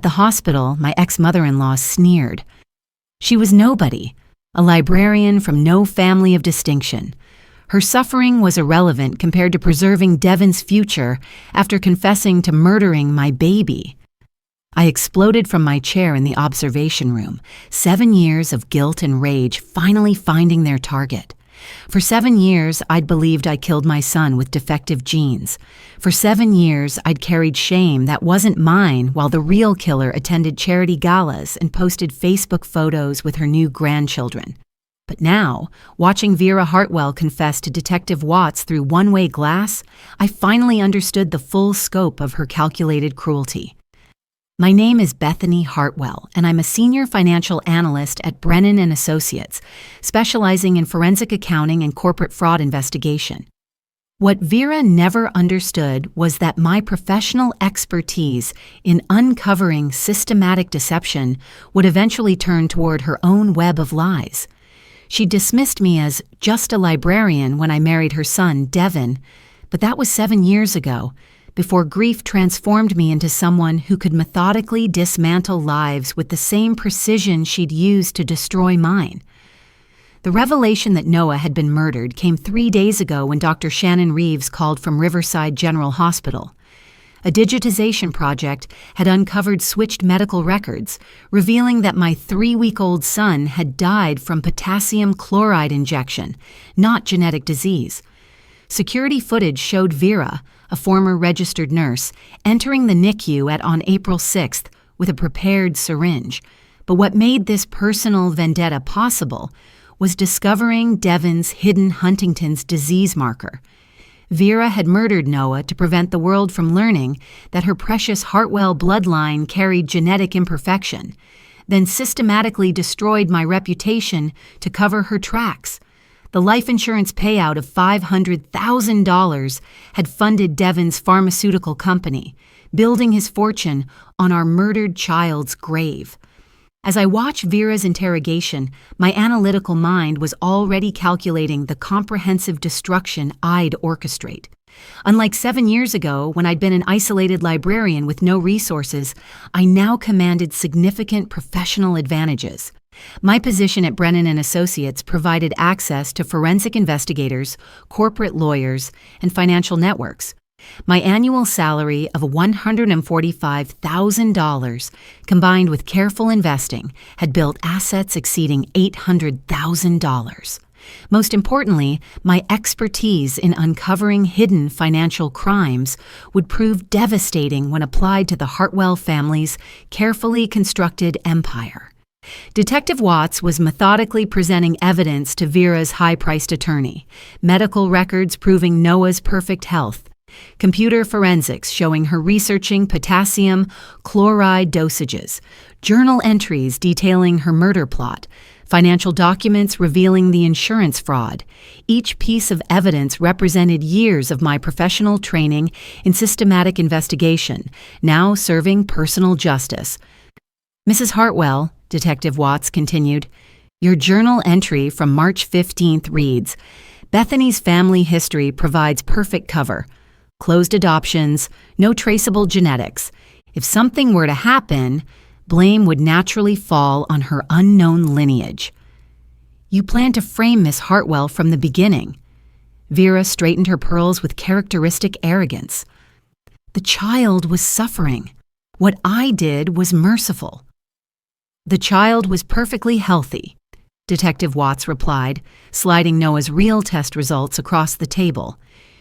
the hospital, my ex-mother-in-law sneered. She was nobody, a librarian from no family of distinction. Her suffering was irrelevant compared to preserving Devon's future after confessing to murdering my baby. I exploded from my chair in the observation room, 7 years of guilt and rage finally finding their target. For 7 years, I'd believed I killed my son with defective genes. For 7 years, I'd carried shame that wasn't mine while the real killer attended charity galas and posted Facebook photos with her new grandchildren. But now, watching Vera Hartwell confess to Detective Watts through one-way glass, I finally understood the full scope of her calculated cruelty. My name is Bethany Hartwell, and I'm a senior financial analyst at Brennan & Associates, specializing in forensic accounting and corporate fraud investigation. What Vera never understood was that my professional expertise in uncovering systematic deception would eventually turn toward her own web of lies. She dismissed me as just a librarian when I married her son, Devon, but that was 7 years ago, before grief transformed me into someone who could methodically dismantle lives with the same precision she'd used to destroy mine. The revelation that Noah had been murdered came 3 days ago when Dr. Shannon Reeves called from Riverside General Hospital. A digitization project had uncovered switched medical records, revealing that my 3-week-old son had died from potassium chloride injection, not genetic disease. Security footage showed Vera, a former registered nurse, entering the NICU on April 6th with a prepared syringe. But what made this personal vendetta possible was discovering Devon's hidden Huntington's disease marker. Vera had murdered Noah to prevent the world from learning that her precious Hartwell bloodline carried genetic imperfection, then systematically destroyed my reputation to cover her tracks. The life insurance payout of $500,000 had funded Devon's pharmaceutical company, building his fortune on our murdered child's grave. As I watched Vera's interrogation, my analytical mind was already calculating the comprehensive destruction I'd orchestrate. Unlike 7 years ago, when I'd been an isolated librarian with no resources, I now commanded significant professional advantages. My position at Brennan & Associates provided access to forensic investigators, corporate lawyers, and financial networks. My annual salary of $145,000, combined with careful investing, had built assets exceeding $800,000. Most importantly, my expertise in uncovering hidden financial crimes would prove devastating when applied to the Hartwell family's carefully constructed empire. Detective Watts was methodically presenting evidence to Vera's high-priced attorney, medical records proving Noah's perfect health, computer forensics showing her researching potassium chloride dosages, journal entries detailing her murder plot, financial documents revealing the insurance fraud. Each piece of evidence represented years of my professional training in systematic investigation, now serving personal justice. Mrs. Hartwell, Detective Watts continued, your journal entry from March 15th reads, Bethany's family history provides perfect cover. Closed adoptions, no traceable genetics. If something were to happen, blame would naturally fall on her unknown lineage. You planned to frame Miss Hartwell from the beginning. Vera straightened her pearls with characteristic arrogance. The child was suffering. What I did was merciful. The child was perfectly healthy, Detective Watts replied, sliding Noah's real test results across the table.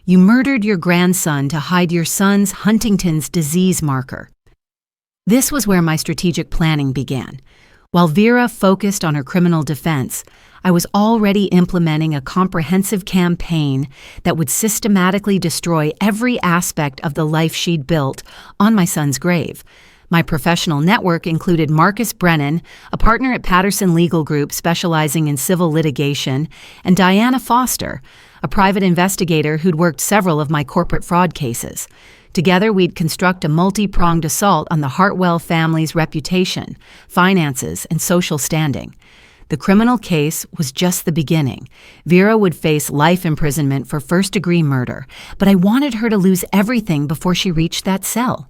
You murdered your grandson to hide your son's Huntington's disease marker. This was where my strategic planning began. While Vera focused on her criminal defense, I was already implementing a comprehensive campaign that would systematically destroy every aspect of the life she'd built on my son's grave. My professional network included Marcus Brennan, a partner at Patterson Legal Group specializing in civil litigation, and Diana Foster, a private investigator who'd worked several of my corporate fraud cases. Together, we'd construct a multi-pronged assault on the Hartwell family's reputation, finances, and social standing. The criminal case was just the beginning. Vera would face life imprisonment for first-degree murder, but I wanted her to lose everything before she reached that cell.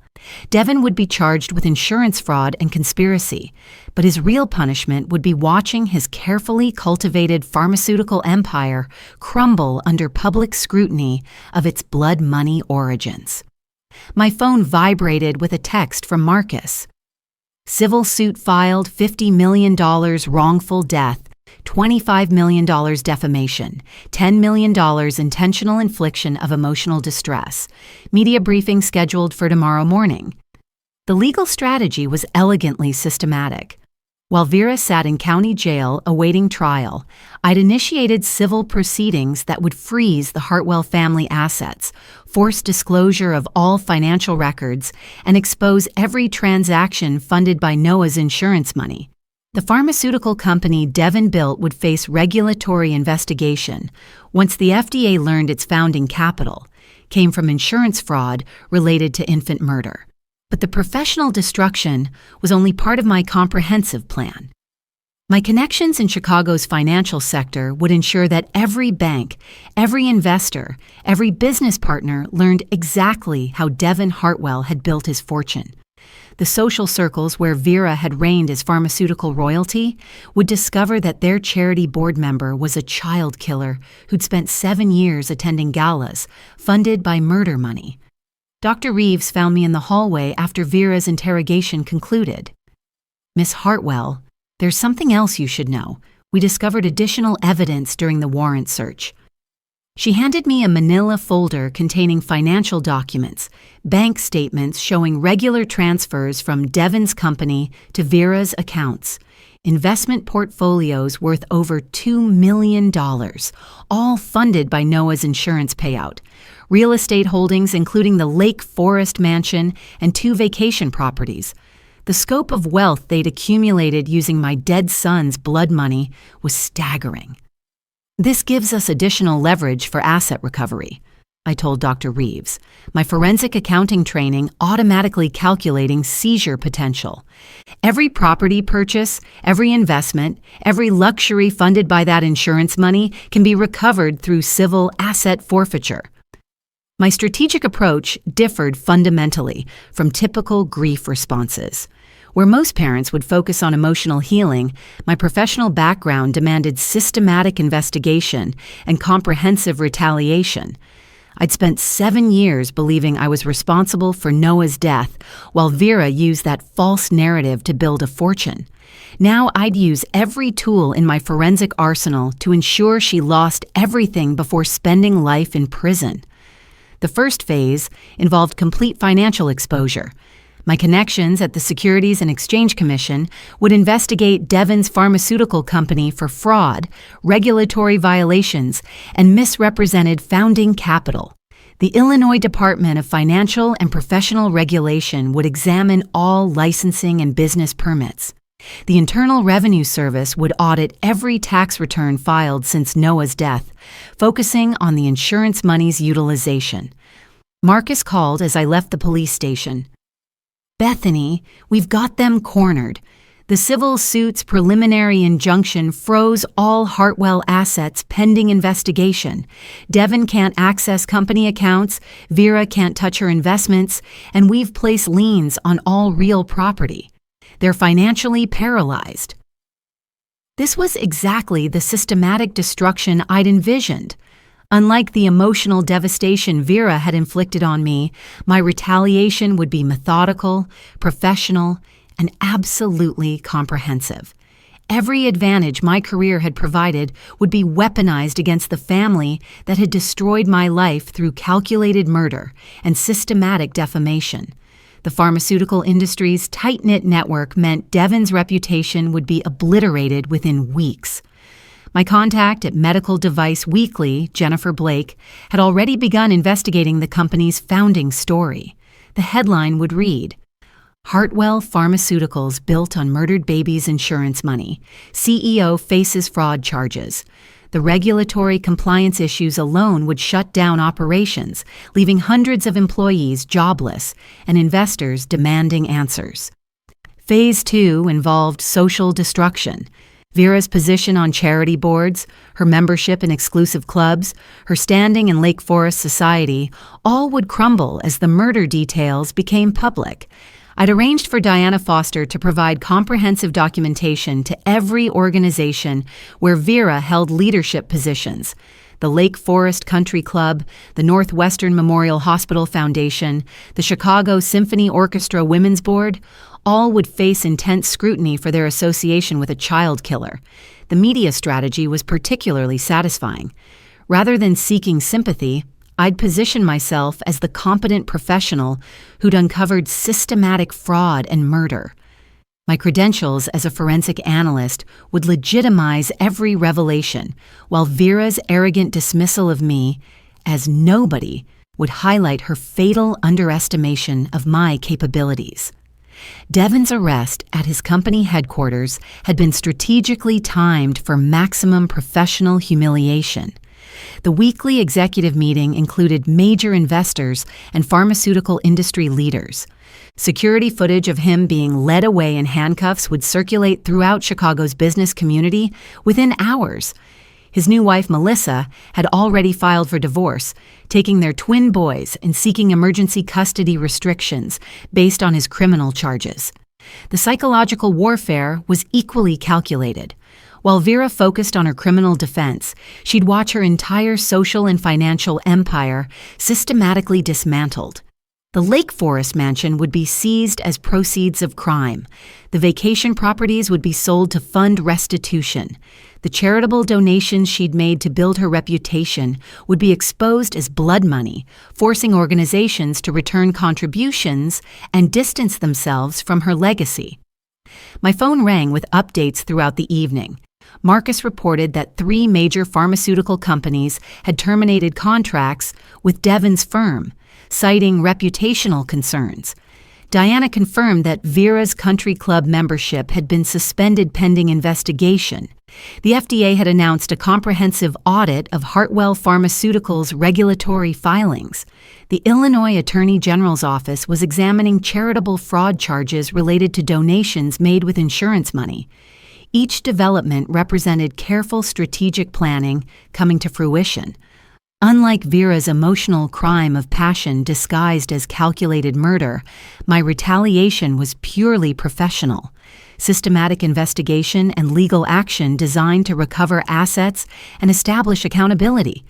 Devin would be charged with insurance fraud and conspiracy, but his real punishment would be watching his carefully cultivated pharmaceutical empire crumble under public scrutiny of its blood money origins. My phone vibrated with a text from Marcus. Civil suit filed, $50 million wrongful death, $25 million defamation, $10 million intentional infliction of emotional distress. Media briefing scheduled for tomorrow morning. The legal strategy was elegantly systematic. While Vera sat in county jail awaiting trial, I'd initiated civil proceedings that would freeze the Hartwell family assets, force disclosure of all financial records, and expose every transaction funded by Noah's insurance money. The pharmaceutical company Devin built would face regulatory investigation once the FDA learned its founding capital came from insurance fraud related to infant murder. But the professional destruction was only part of my comprehensive plan. My connections in Chicago's financial sector would ensure that every bank, every investor, every business partner learned exactly how Devin Hartwell had built his fortune. The social circles where Vera had reigned as pharmaceutical royalty would discover that their charity board member was a child killer who'd spent 7 years attending galas funded by murder money. Dr. Reeves found me in the hallway after Vera's interrogation concluded. "Miss Hartwell, there's something else you should know. We discovered additional evidence during the warrant search." She handed me a manila folder containing financial documents, bank statements showing regular transfers from Devin's company to Vera's accounts, investment portfolios worth over $2 million, all funded by Noah's insurance payout, real estate holdings including the Lake Forest mansion and 2 vacation properties. The scope of wealth they'd accumulated using my dead son's blood money was staggering. "This gives us additional leverage for asset recovery," I told Dr. Reeves, my forensic accounting training automatically calculating seizure potential. Every property purchase, every investment, every luxury funded by that insurance money can be recovered through civil asset forfeiture. My strategic approach differed fundamentally from typical grief responses. Where most parents would focus on emotional healing, my professional background demanded systematic investigation and comprehensive retaliation. I'd spent 7 years believing I was responsible for Noah's death, while Vera used that false narrative to build a fortune. Now I'd use every tool in my forensic arsenal to ensure she lost everything before spending life in prison. The first phase involved complete financial exposure. My connections at the Securities and Exchange Commission would investigate Devin's pharmaceutical company for fraud, regulatory violations, and misrepresented founding capital. The Illinois Department of Financial and Professional Regulation would examine all licensing and business permits. The Internal Revenue Service would audit every tax return filed since Noah's death, focusing on the insurance money's utilization. Marcus called as I left the police station. "Bethany, we've got them cornered. The civil suit's preliminary injunction froze all Hartwell assets pending investigation. Devin can't access company accounts, Vera can't touch her investments, and we've placed liens on all real property. They're financially paralyzed." This was exactly the systematic destruction I'd envisioned. Unlike the emotional devastation Vera had inflicted on me, my retaliation would be methodical, professional, and absolutely comprehensive. Every advantage my career had provided would be weaponized against the family that had destroyed my life through calculated murder and systematic defamation. The pharmaceutical industry's tight-knit network meant Devin's reputation would be obliterated within weeks. My contact at Medical Device Weekly, Jennifer Blake, had already begun investigating the company's founding story. The headline would read, "Hartwell Pharmaceuticals built on murdered babies' insurance money. CEO faces fraud charges." The regulatory compliance issues alone would shut down operations, leaving hundreds of employees jobless and investors demanding answers. Phase 2 involved social destruction. Vera's position on charity boards, her membership in exclusive clubs, her standing in Lake Forest society, all would crumble as the murder details became public. I'd arranged for Diana Foster to provide comprehensive documentation to every organization where Vera held leadership positions: the Lake Forest Country Club, the Northwestern Memorial Hospital Foundation, the Chicago Symphony Orchestra Women's Board. All would face intense scrutiny for their association with a child killer. The media strategy was particularly satisfying. Rather than seeking sympathy, I'd position myself as the competent professional who'd uncovered systematic fraud and murder. My credentials as a forensic analyst would legitimize every revelation, while Vera's arrogant dismissal of me as nobody would highlight her fatal underestimation of my capabilities. Devin's arrest at his company headquarters had been strategically timed for maximum professional humiliation. The weekly executive meeting included major investors and pharmaceutical industry leaders. Security footage of him being led away in handcuffs would circulate throughout Chicago's business community within hours. His new wife, Melissa, had already filed for divorce, taking their twin boys and seeking emergency custody restrictions based on his criminal charges. The psychological warfare was equally calculated. While Vera focused on her criminal defense, she'd watch her entire social and financial empire systematically dismantled. The Lake Forest mansion would be seized as proceeds of crime. The vacation properties would be sold to fund restitution. The charitable donations she'd made to build her reputation would be exposed as blood money, forcing organizations to return contributions and distance themselves from her legacy. My phone rang with updates throughout the evening. Marcus reported that 3 major pharmaceutical companies had terminated contracts with Devin's firm, citing reputational concerns. Diana confirmed that Vera's country club membership had been suspended pending investigation. The FDA had announced a comprehensive audit of Hartwell Pharmaceuticals' regulatory filings. The Illinois Attorney General's office was examining charitable fraud charges related to donations made with insurance money. Each development represented careful strategic planning coming to fruition. Unlike Vera's emotional crime of passion disguised as calculated murder, my retaliation was purely professional. Systematic investigation and legal action designed to recover assets and establish accountability.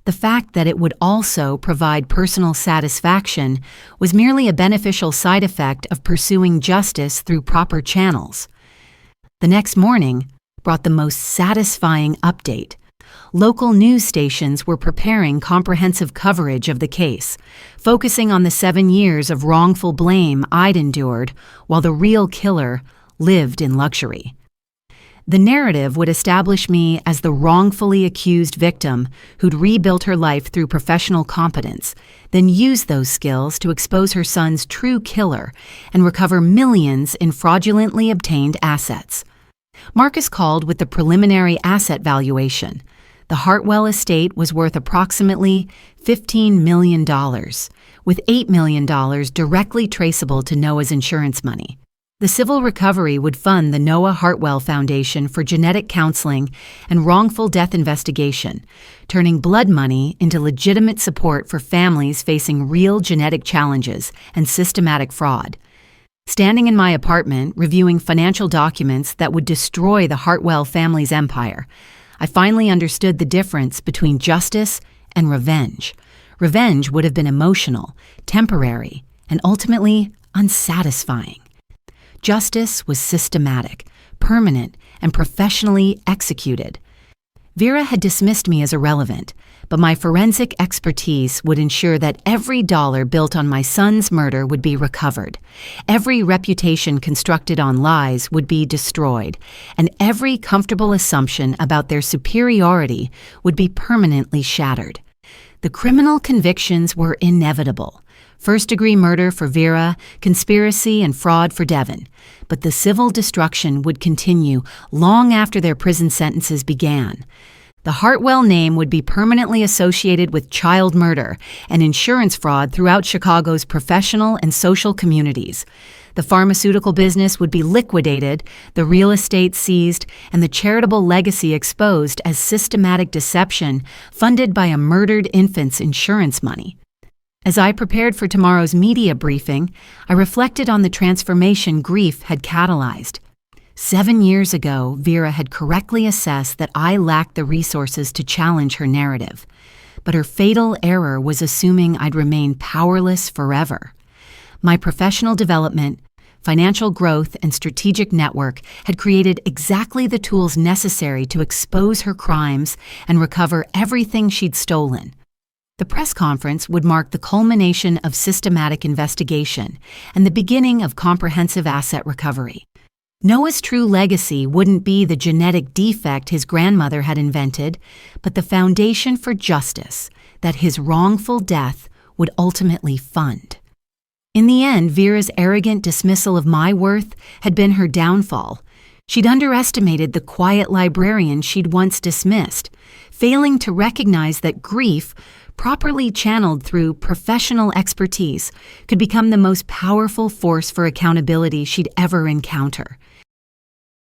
The fact that it would also provide personal satisfaction was merely a beneficial side effect of pursuing justice through proper channels. The next morning brought the most satisfying update. Local news stations were preparing comprehensive coverage of the case, focusing on the 7 years of wrongful blame I'd endured while the real killer lived in luxury. The narrative would establish me as the wrongfully accused victim who'd rebuilt her life through professional competence, then used those skills to expose her son's true killer and recover millions in fraudulently obtained assets. Marcus called with the preliminary asset valuation. The Hartwell estate was worth approximately $15 million, with $8 million directly traceable to Noah's insurance money. The civil recovery would fund the Noah Hartwell Foundation for genetic counseling and wrongful death investigation, turning blood money into legitimate support for families facing real genetic challenges and systematic fraud. Standing in my apartment, reviewing financial documents that would destroy the Hartwell family's empire, I finally understood the difference between justice and revenge. Revenge would have been emotional, temporary, and ultimately unsatisfying. Justice was systematic, permanent, and professionally executed. Vera had dismissed me as irrelevant, but my forensic expertise would ensure that every dollar built on my son's murder would be recovered, every reputation constructed on lies would be destroyed, and every comfortable assumption about their superiority would be permanently shattered. The criminal convictions were inevitable. First-degree murder for Vera, conspiracy and fraud for Devin. But the civil destruction would continue long after their prison sentences began. The Hartwell name would be permanently associated with child murder and insurance fraud throughout Chicago's professional and social communities. The pharmaceutical business would be liquidated, the real estate seized, and the charitable legacy exposed as systematic deception funded by a murdered infant's insurance money. As I prepared for tomorrow's media briefing, I reflected on the transformation grief had catalyzed. 7 years ago, Vera had correctly assessed that I lacked the resources to challenge her narrative. But her fatal error was assuming I'd remain powerless forever. My professional development, financial growth, and strategic network had created exactly the tools necessary to expose her crimes and recover everything she'd stolen. The press conference would mark the culmination of systematic investigation and the beginning of comprehensive asset recovery. Noah's true legacy wouldn't be the genetic defect his grandmother had invented, but the foundation for justice that his wrongful death would ultimately fund. In the end, Vera's arrogant dismissal of my worth had been her downfall. She'd underestimated the quiet librarian she'd once dismissed, failing to recognize that grief, properly channeled through professional expertise, could become the most powerful force for accountability she'd ever encounter.